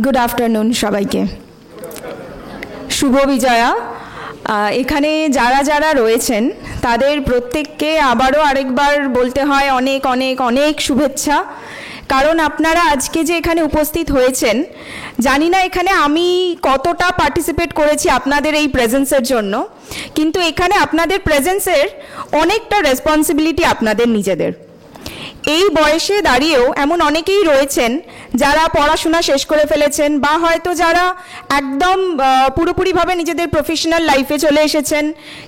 Good afternoon সবাইকে। শুভ বিজয়া। এখানে যারা যারা রয়েছেন তাদের প্রত্যেককে আবারও আরেকবার বলতে হয় অনেক অনেক অনেক শুভেচ্ছা, কারণ আপনারা আজকে যে এখানে উপস্থিত হয়েছেন, জানি না এখানে আমি কতটা পার্টিসিপেট করেছি আপনাদের এই প্রেজেন্সের জন্য, কিন্তু এখানে আপনাদের প্রেজেন্সের অনেকটা রেসপন্সিবিলিটি আপনাদের নিজেদের। এই বয়সে দাঁড়িয়েও এমন অনেকেই রয়েছেন যারা পড়াশোনা শেষ করে ফেলেছেন, বা হয়তো যারা একদম পুরোপুরিভাবে নিজেদের প্রফেশনাল লাইফে চলে এসেছেন।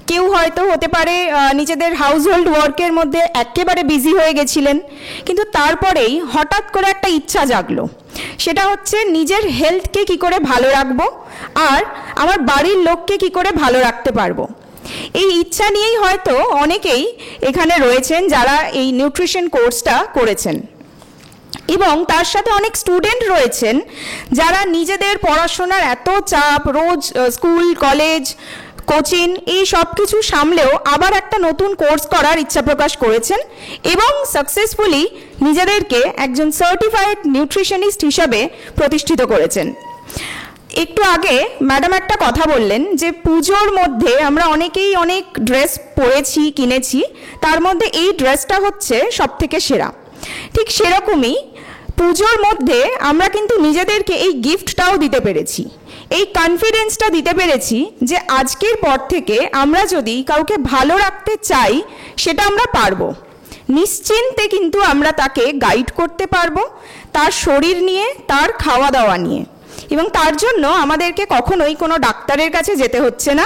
কেউ হয়তো হতে পারে নিজেদের হাউসহোল্ড ওয়ার্কের মধ্যে একেবারে বিজি হয়ে গেছিলেন, কিন্তু তারপরেই হঠাৎ করে একটা ইচ্ছা জাগলো, সেটা হচ্ছে নিজের হেলথকে কি করে ভালো রাখবো আর আমার বাড়ির লোককে কি করে ভালো রাখতে পারবো। এই ইচ্ছা নিয়েই হয়তো অনেকেই এখানে রয়েছেন যারা এই নিউট্রিশন কোর্সটা করেছেন, এবং তার সাথে অনেক স্টুডেন্ট রয়েছেন যারা নিজেদের পড়াশোনার এত চাপ, রোজ স্কুল কলেজ কোচিং এই সব কিছু সামলেও আবার একটা নতুন কোর্স করার ইচ্ছা প্রকাশ করেছেন এবং সাকসেসফুলি নিজেদেরকে একজন সার্টিফাইড নিউট্রিশনিস্ট হিসাবে প্রতিষ্ঠিত করেছেন। একটু আগে ম্যাডাম একটা কথা বললেন যে পুজোর মধ্যে আমরা অনেকেই অনেক ড্রেস পরেছি, কিনেছি, তার মধ্যে এই ড্রেসটা হচ্ছে সবথেকে সেরা। ঠিক সেরকমই পুজোর মধ্যে আমরা কিন্তু নিজেদেরকে এই গিফটটাও দিতে পেরেছি, এই কনফিডেন্সটা দিতে পেরেছি যে আজকের পর থেকে আমরা যদি কাউকে ভালো রাখতে চাই সেটা আমরা পারবো। নিশ্চিন্তে কিন্তু আমরা তাকে গাইড করতে পারবো, তার শরীর নিয়ে, তার খাওয়া দাওয়া নিয়ে। এবং তার জন্য আমাদেরকে কখনোই কোনো ডাক্তারের কাছে যেতে হচ্ছে না,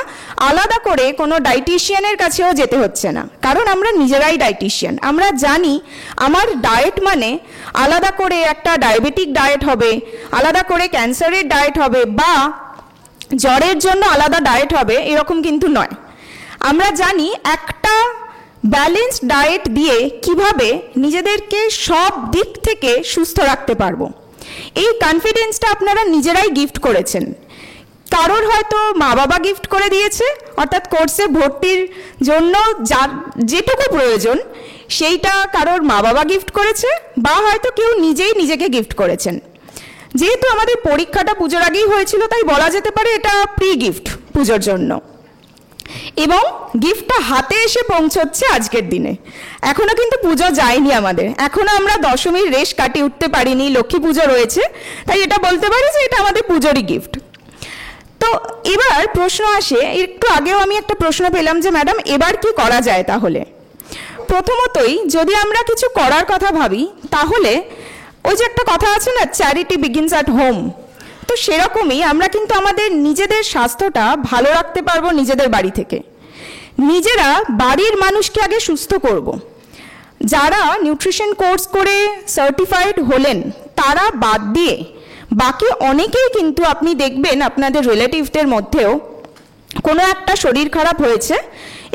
আলাদা করে কোনো ডায়েটিশিয়ানের কাছেও যেতে হচ্ছে না, কারণ আমরা নিজেরাই ডায়েটিশিয়ান। আমরা জানি আমার ডায়েট মানে আলাদা করে একটা ডায়াবেটিক ডায়েট হবে, আলাদা করে ক্যান্সারের ডায়েট হবে, বা জ্বরের জন্য আলাদা ডায়েট হবে, এরকম কিন্তু নয়। আমরা জানি একটা ব্যালেন্সড ডায়েট দিয়ে কিভাবে নিজেদেরকে সব দিক থেকে সুস্থ রাখতে পারবো। এই কনফিডেন্সটা আপনারা নিজেরাই গিফট করেছেন। কারোর হয়তো মা বাবা গিফট করে দিয়েছে, অর্থাৎ কোর্সে ভর্তির জন্য যার যেটুকু প্রয়োজন সেইটা কারোর মা বাবা গিফট করেছে, বা হয়তো কেউ নিজেই নিজেকে গিফট করেছেন। যেহেতু আমাদের পরীক্ষাটা পুজোর আগেই হয়েছিল, তাই বলা যেতে পারে এটা প্রি গিফট পুজোর জন্য, এবং গিফটটা হাতে এসে পৌঁছচ্ছে আজকের দিনে। এখনো কিন্তু পুজো যায়নি আমাদের, এখনো আমরা দশমীর রেশ কাটিয়ে উঠতে পারিনি, লক্ষ্মী পুজো রয়েছে, তাই এটা বলতে পারি যে এটা আমাদের পুজোরই গিফট। তো এবার প্রশ্ন আসে, একটু আগেও আমি একটা প্রশ্ন পেলাম যে ম্যাডাম এবার কি করা যায়। তাহলে প্রথমতই যদি আমরা কিছু করার কথা ভাবি, তাহলে ওই যে একটা কথা আছে না, চ্যারিটি বিগিনস অ্যাট হোম, তো সেরকমই আমরা কিন্তু আমাদের নিজেদের স্বাস্থ্যটা ভালো রাখতে পারবো নিজেদের বাড়ি থেকে। নিজেরা বাড়ির মানুষকে আগে সুস্থ করব। যারা নিউট্রিশন কোর্স করে সার্টিফাইড হলেন তারা বাদ দিয়ে বাকি অনেকেই কিন্তু আপনি দেখবেন আপনাদের রিলেটিভদের মধ্যেও কোনো একটা শরীর খারাপ হয়েছে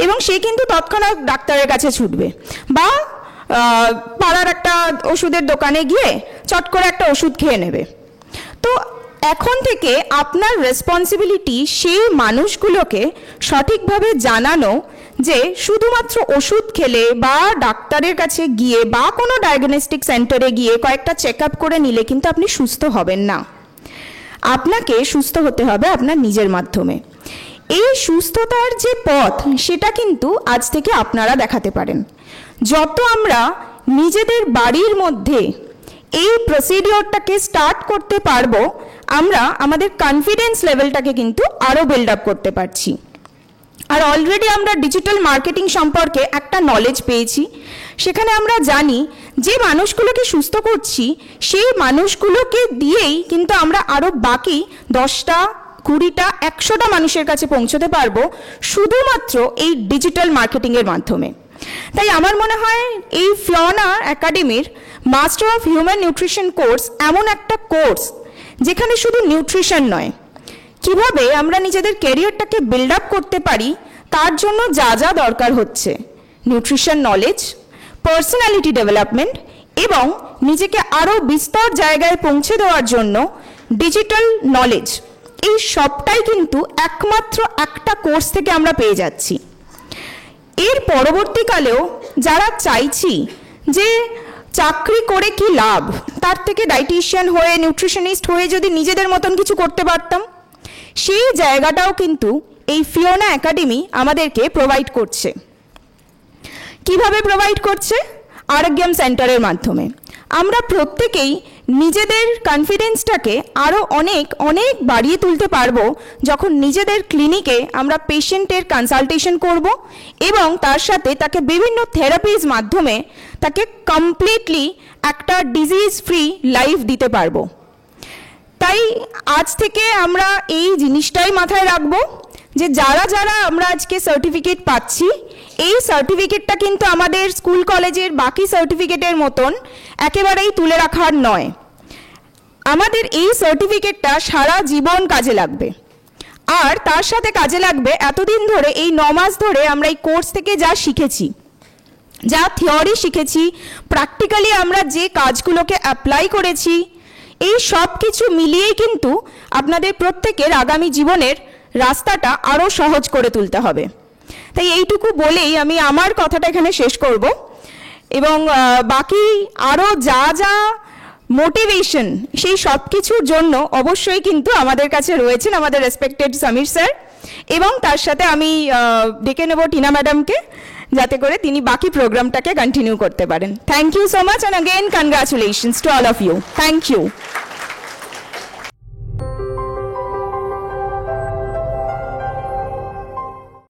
এবং সে কিন্তু তৎক্ষণাৎ ডাক্তারের কাছে ছুটবে, বা পাড়ার একটা ওষুধের দোকানে গিয়ে চট করে একটা ওষুধ খেয়ে নেবে। তো এখন থেকে আপনার রেসপন্সিবিলিটি সেই মানুষগুলোকে সঠিকভাবে জানানো যে শুধুমাত্র ওষুধ খেলে বা ডাক্তারের কাছে গিয়ে বা কোনো ডায়াগনস্টিক সেন্টারে গিয়ে কয়েকটা চেক আপ করে নিলে কিন্তু আপনি সুস্থ হবেন না। আপনাকে সুস্থ হতে হবে আপনার নিজের মাধ্যমে। এই সুস্থতার যে পথ সেটা কিন্তু আজ থেকে আপনারা দেখাতে পারেন। যত আমরা নিজেদের বাড়ির মধ্যে এই প্রসিডিওরটাকে স্টার্ট করতে পারবো, আমরা আমাদের কনফিডেন্স লেভেলটাকে কিন্তু আরও বিল্ড আপ করতে পারছি। আর অলরেডি আমরা ডিজিটাল মার্কেটিং সম্পর্কে একটা নলেজ পেয়েছি, সেখানে আমরা জানি যে মানুষগুলোকে সুস্থ করছি সেই মানুষগুলোকে দিয়েই কিন্তু আমরা আরও বাকি 10টা 20টা 100টা মানুষের কাছে পৌঁছতে পারবো শুধুমাত্র এই ডিজিটাল মার্কেটিংয়ের মাধ্যমে। তাই আমার মনে হয় এই ফ্লনা একাডেমির master of human nutrition course এমন একটা কোর্স যেখানে শুধু নিউট্রিশন নয়, কিভাবে আমরা নিজেদের ক্যারিয়ারটাকে বিল্ড আপ করতে পারি তার জন্য যা যা দরকার হচ্ছে, নিউট্রিশন নলেজ, পার্সোনালিটি ডেভেলপমেন্ট এবং নিজেকে আরও বিস্তর জায়গায় পৌঁছে দেওয়ার জন্য ডিজিটাল নলেজ, এই সবটাই কিন্তু একমাত্র একটা কোর্স থেকে আমরা পেয়ে যাচ্ছি। এর পরবর্তীকালেও যারা চাইছি যে চাকরি করে কি লাভ, তার থেকে ডায়েটিশিয়ান হয়ে নিউট্রিশনিস্ট হয়ে যদি নিজেদের মতন কিছু করতে পারতাম, সেই জায়গাটাও কিন্তু এই ফিওনা একাডেমি আমাদেরকে প্রোভাইড করছে। কিভাবে প্রোভাইড করছে? আরোগ্যম সেন্টারের মাধ্যমে। আমরা প্রত্যেকেই নিজেদের কনফিডেন্সটাকে আরও অনেক অনেক বাড়িয়ে তুলতে পারবো যখন নিজেদের ক্লিনিকে আমরা পেশেন্টের কনসালটেশন করব এবং তার সাথে তাকে বিভিন্ন থেরাপির মাধ্যমে তাকে কমপ্লিটলি একটা ডিজিজ ফ্রি লাইফ দিতে পারবো। তাই আজ থেকে আমরা এই জিনিসটাই মাথায় রাখবো যে যারা যারা আমরা আজকে সার্টিফিকেট পাচ্ছি, এই সার্টিফিকেটটা কিন্তু আমাদের স্কুল কলেজের বাকি সার্টিফিকেটের মতন একেবারেই তুলে রাখার নয়। আমাদের এই সার্টিফিকেটটা সারা জীবন কাজে লাগবে। আর তার সাথে কাজে লাগবে এতদিন ধরে, এই 9 মাস ধরে আমরা এই কোর্স থেকে যা শিখেছি, যা থিওরি শিখেছি, প্র্যাকটিক্যালি আমরা যে কাজগুলোকে অ্যাপ্লাই করেছি, এই সব কিছু মিলিয়েই কিন্তু আপনাদের প্রত্যেকের আগামী জীবনের রাস্তাটা আরও সহজ করে তুলতে হবে। তাই এইটুকু বলেই আমি আমার কথাটা এখানে শেষ করব এবং বাকি আরও যা যা মোটিভেশন, সেই সব কিছুর জন্য অবশ্যই কিন্তু আমাদের কাছে রয়েছেন আমাদের রেসপেক্টেড সমীর স্যার, এবং তার সাথে আমি ডেকে নেব টিনা ম্যাডামকে, যাতে করে তিনি বাকি প্রোগ্রামটাকে কন্টিনিউ করতে পারেন। Thank you so much and again congratulations to all of you. Thank you.